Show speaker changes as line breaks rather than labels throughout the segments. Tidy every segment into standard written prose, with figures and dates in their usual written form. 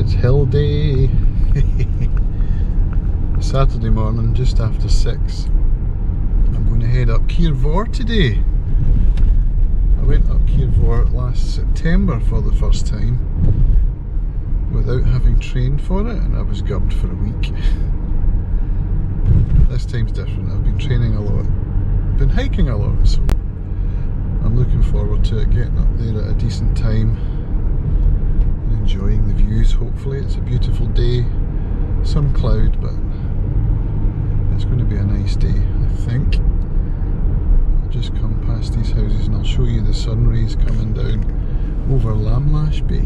It's hill day. Saturday morning, just after 6. I'm going to head up Cìr Mhòr today. I went up Cìr Mhòr last September for the first time without having trained for it, and I was gubbed for a week. This time's different. I've been training a lot, been hiking a lot, so I'm looking forward to it, getting up there at a decent time and enjoying the views. Hopefully it's a beautiful day, some cloud, but it's going to be a nice day, I think. I'll just come past these houses and I'll show you the sun rays coming down over Lamlash Bay.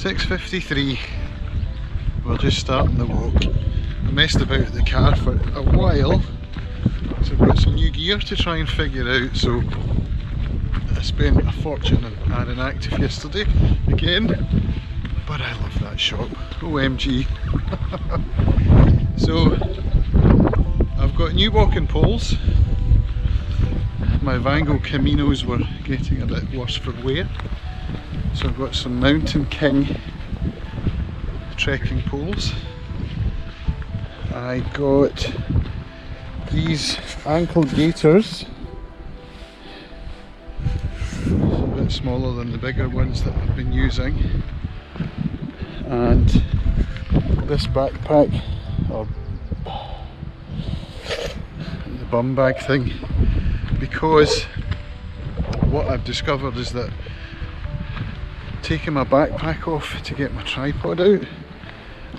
.53, we're just starting the walk. I messed about the car for a while, so I've got some new gear to try and figure out, so I spent a fortune on Arran Active yesterday, again, but I love that shop, OMG. So, I've got new walking poles. My Vango Caminos were getting a bit worse for wear, so I've got some Mountain King trekking poles. I got these ankle gaiters, a bit smaller than the bigger ones that I've been using, and this backpack, or the bum bag thing, because what I've discovered is that taking my backpack off to get my tripod out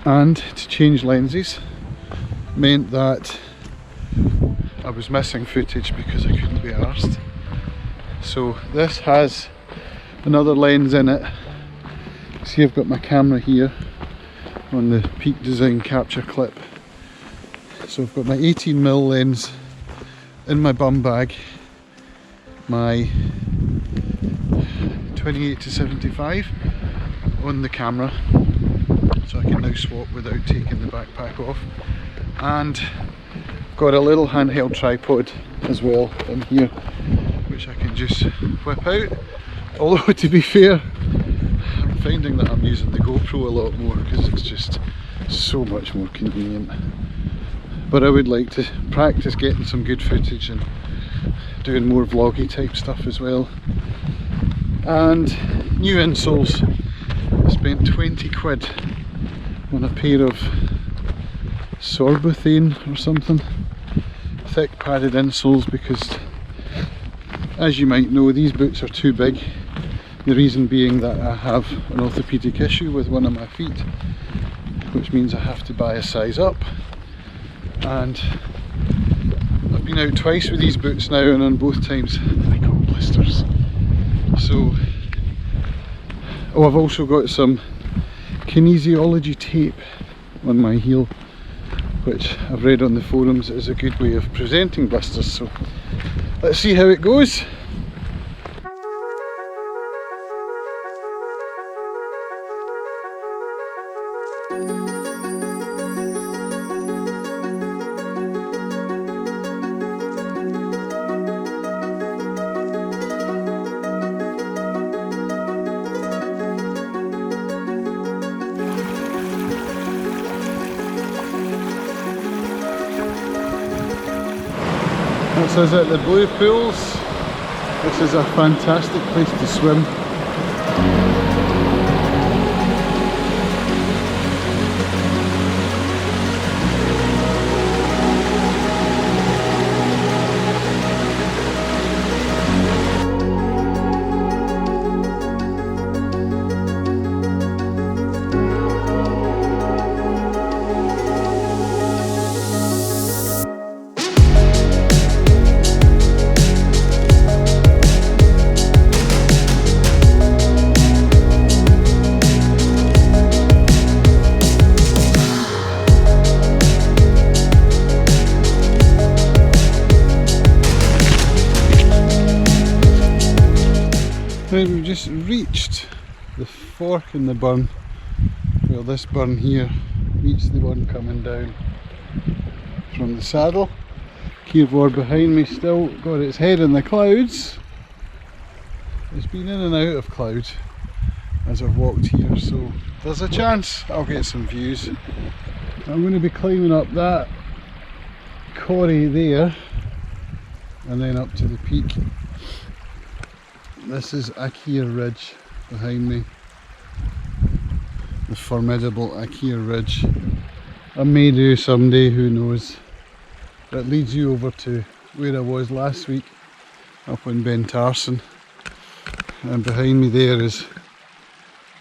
and to change lenses meant that I was missing footage because I couldn't be arsed. So this has another lens in it. See, I've got my camera here on the Peak Design capture clip. So I've got my 18mm lens in my bum bag, my 28-75 on the camera, so I can now swap without taking the backpack off, and got a little handheld tripod as well in here which I can just whip out. Although to be fair, I'm finding that I'm using the GoPro a lot more because it's just so much more convenient. But I would like to practice getting some good footage and doing more vloggy type stuff as well. And new insoles. I spent 20 quid on a pair of Sorbothane or something, thick padded insoles, because as you might know, these boots are too big. The reason being that I have an orthopaedic issue with one of my feet, which means I have to buy a size up, and I've been out twice with these boots now, and on both times I got blisters. So, I've also got some kinesiology tape on my heel, which I've read on the forums is a good way of preventing blisters. So let's see how it goes. This is at the Blue Pools. This is a fantastic place to swim. Right, we've just reached the fork in the burn. Well, this burn here meets the one coming down from the saddle. Cìr Mhòr behind me still got its head in the clouds. It's been in and out of cloud as I've walked here, so there's a chance I'll get some views. I'm going to be climbing up that corrie there and then up to the peak. This is Cìr Ridge behind me, the formidable Cìr Ridge. I may do someday, who knows. That leads you over to where I was last week, up in Beinn A'Chliabhain. And behind me there is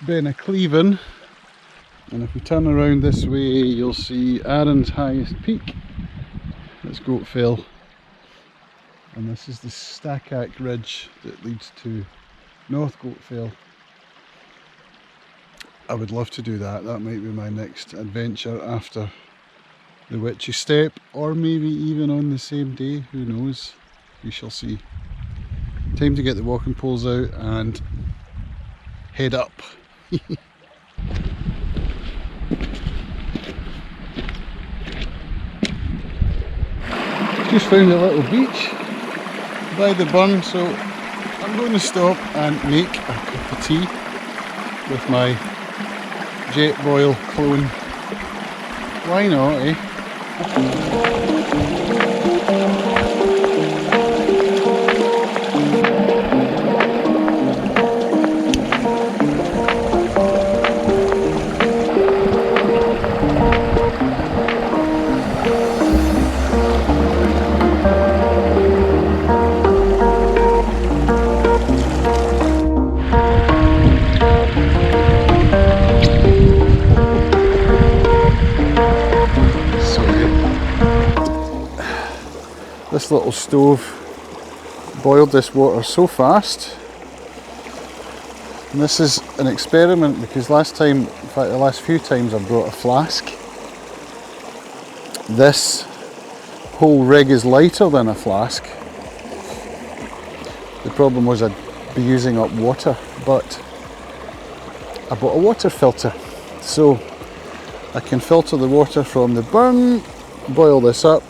Beinn A'Chliabhain. And if we turn around this way, you'll see Arran's highest peak. That's Goat Fell. And this is the Stack Ridge that leads to North Goat Fell. I would love to do that. That might be my next adventure after the Witchy Step, or maybe even on the same day, who knows. We shall see. Time to get the walking poles out and head up. Just found a little beach by the burn, so I'm going to stop and make a cup of tea with my jet boil clone. Why not, eh? This little stove boiled this water so fast, and this is an experiment because last time, in fact the last few times I've brought a flask, this whole rig is lighter than a flask. The problem was I'd be using up water, but I bought a water filter, so I can filter the water from the burn, boil this up,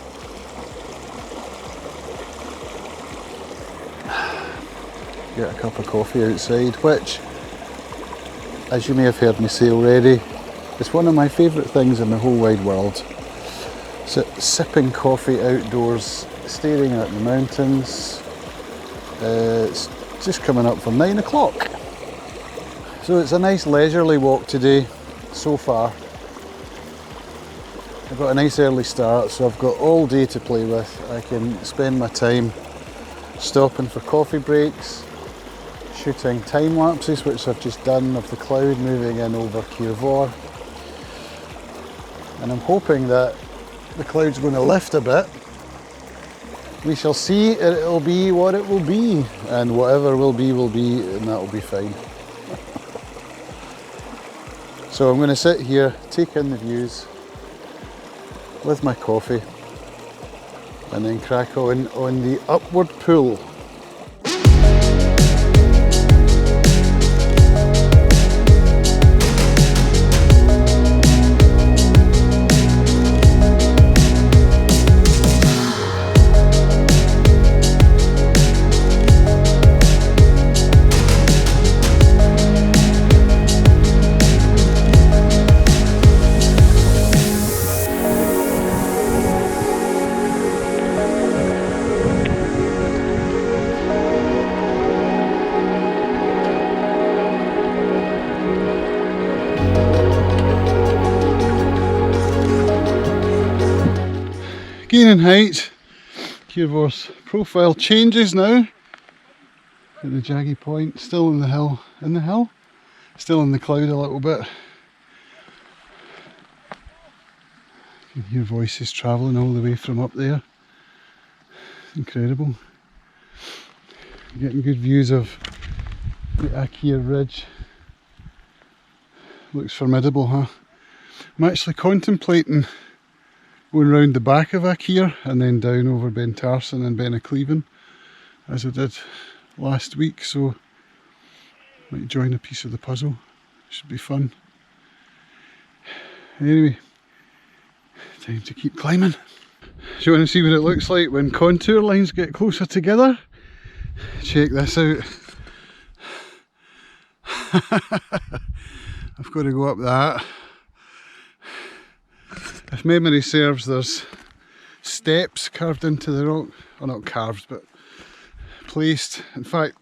get a cup of coffee outside, which, as you may have heard me say already, is one of my favourite things in the whole wide world. So, sipping coffee outdoors, staring at the mountains. It's just coming up for 9 o'clock. So it's a nice leisurely walk today, so far. I've got a nice early start, so I've got all day to play with. I can spend my time stopping for coffee breaks, shooting time lapses, which I've just done, of the cloud moving in over Cìr Mhòr. And I'm hoping that the cloud's going to lift a bit. We shall see. It'll be what it will be, and whatever will be, and that will be fine. So I'm going to sit here, take in the views with my coffee, and then crack on the upward pull. Skiing in height. Cìr Mhòr's profile changes now. At the jaggy point, still in the hill. In the hill? Still in the cloud a little bit. You can hear voices travelling all the way from up there. Incredible. Getting good views of the Achliabhain ridge. Looks formidable, huh? I'm actually contemplating going round the back of Achliabhain and then down over Beinn and Beinn A'Chliabhain as I did last week, so might join a piece of the puzzle. Should be fun. Anyway, time to keep climbing. Do you want to see what it looks like when contour lines get closer together? Check this out. I've got to go up that. If memory serves, there's steps carved into the rock. Well, not carved, but placed. In fact,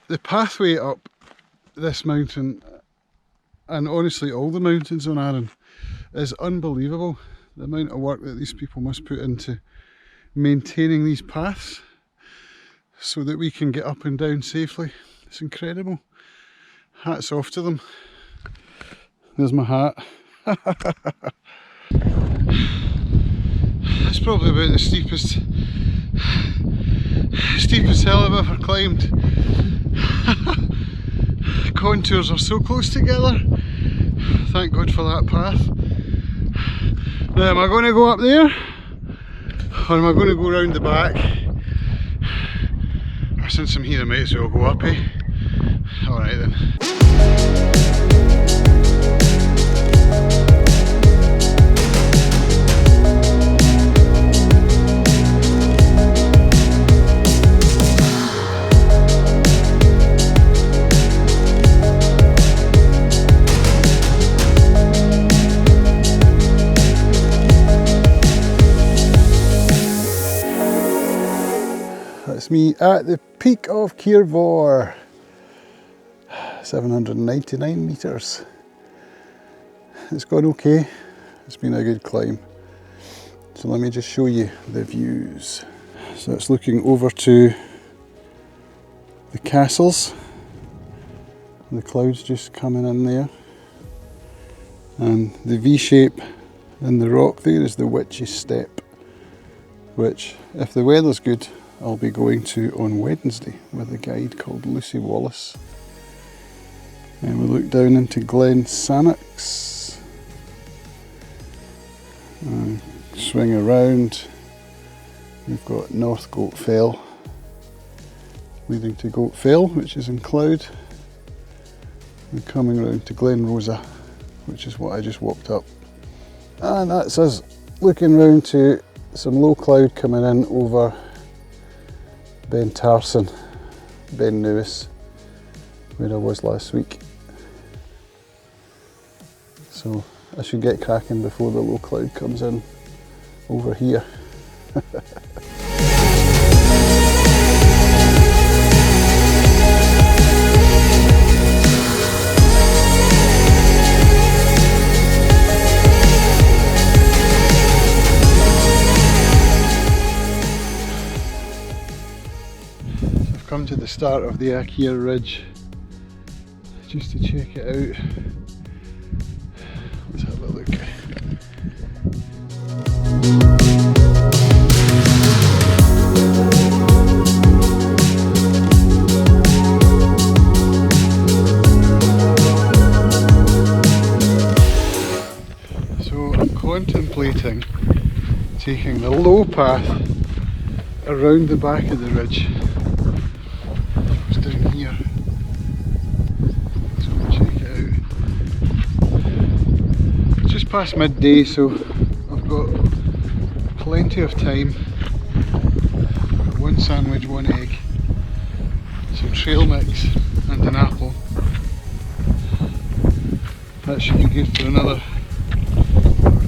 the pathway up this mountain, and honestly all the mountains on Arran, is unbelievable. The amount of work that these people must put into maintaining these paths so that we can get up and down safely. It's incredible. Hats off to them. There's my hat. It's probably about the steepest hill I've ever climbed. The contours are so close together. Thank God for that path. Now, am I going to go up there, or am I going to go round the back? Since I'm here, I might as well go up, eh? Alright then. That's me at the peak of Cìr Mhòr, 799 metres. It's gone okay, it's been a good climb. So let me just show you the views. So it's looking over to the castles, the clouds just coming in there, and the V shape in the rock there is the Witch's Step, which, if the weather's good, I'll be going to on Wednesday with a guide called Lucy Wallace. And we look down into Glen Rosa, swing around. We've got North Goat Fell leading to Goat Fell, which is in cloud. We're coming around to Glen Rosa, which is what I just walked up. And that's us looking round to some low cloud coming in over Beinn A'Chliabhain, where I was last week. So I should get cracking before the low cloud comes in over here. Come to the start of the Achliabhain ridge just to check it out. Let's have a look. So I'm contemplating taking the low path around the back of the ridge. Down here, so we'll check it out. It's just past midday, so I've got plenty of time. I've got one sandwich, one egg, some trail mix and an apple. That should be good for another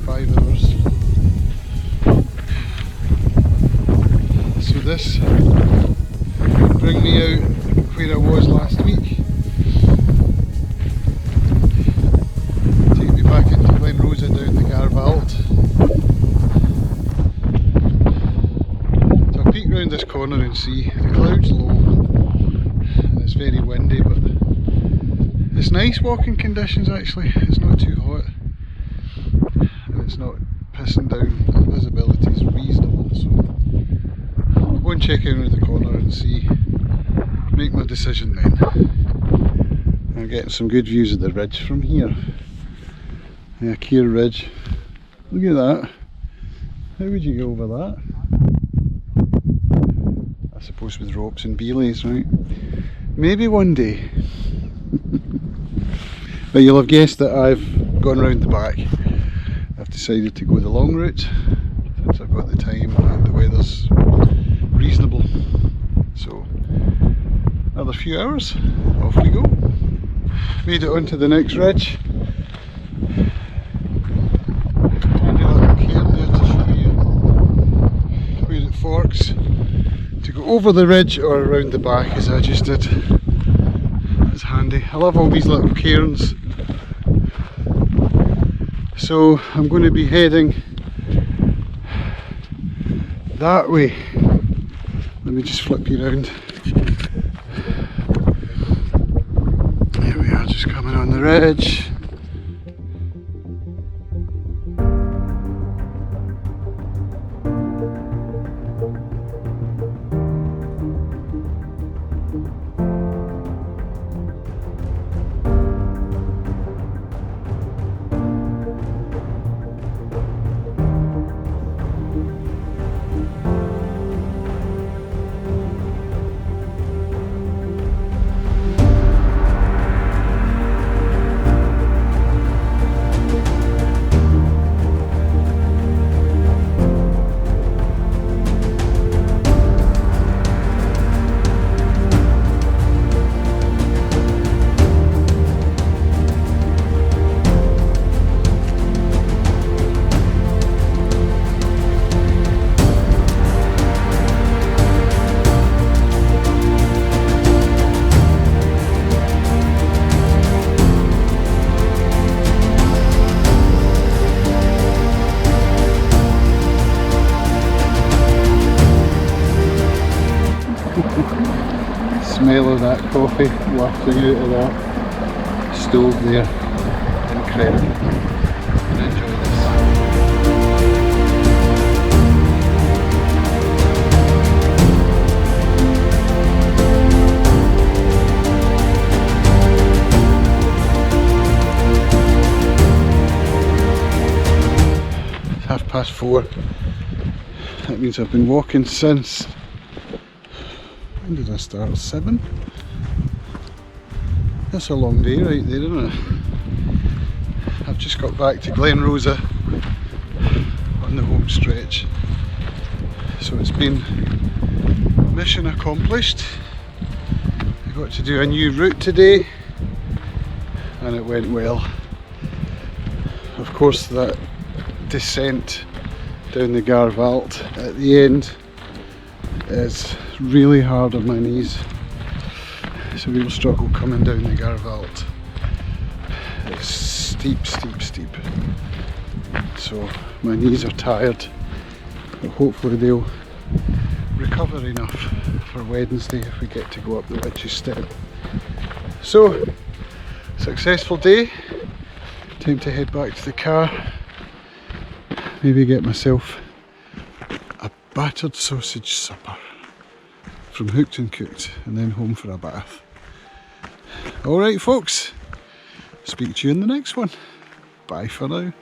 5 hours. So this will bring me out where I was last week. Take me back into Glen Rosa down the Garbalt. corner and see the clouds low, and it's very windy, but it's nice walking conditions actually. It's not too hot and it's not pissing down. The visibility is reasonable, so I'll go and check in around the corner and see, make my decision then. I'm getting some good views of the ridge from here. Yeah, Cìr Ridge. Look at that. How would you go over that? I suppose with ropes and belays, right? Maybe one day. But you'll have guessed that I've gone round the back. I've decided to go the long route since I've got the time and the weather's reasonable. So another few hours, off we go. Made it onto the next ridge. Forks to go over the ridge or around the back as I just did. It's handy. I love all these little cairns. So I'm going to be heading that way. Let me just flip you around. Here we are, just coming on the ridge. Smell of that coffee wafting out of that stove there. Incredible. I'm going to enjoy It's 4:30. That means I've been walking since, when did I start? 7? That's a long day right there, isn't it? I've just got back to Glen Rosa on the home stretch. So it's been mission accomplished. I got to do a new route today and it went well. Of course that descent down the Garvalt at the end is really hard on my knees. It's a real struggle coming down the Garvalt. It's steep, steep, steep. So my knees are tired, but hopefully they'll recover enough for Wednesday if we get to go up the witch's step. So, successful day. Time to head back to the car. Maybe get myself a battered sausage supper from Hooked and Cooked and then home for a bath. Alright folks, speak to you in the next one. Bye for now.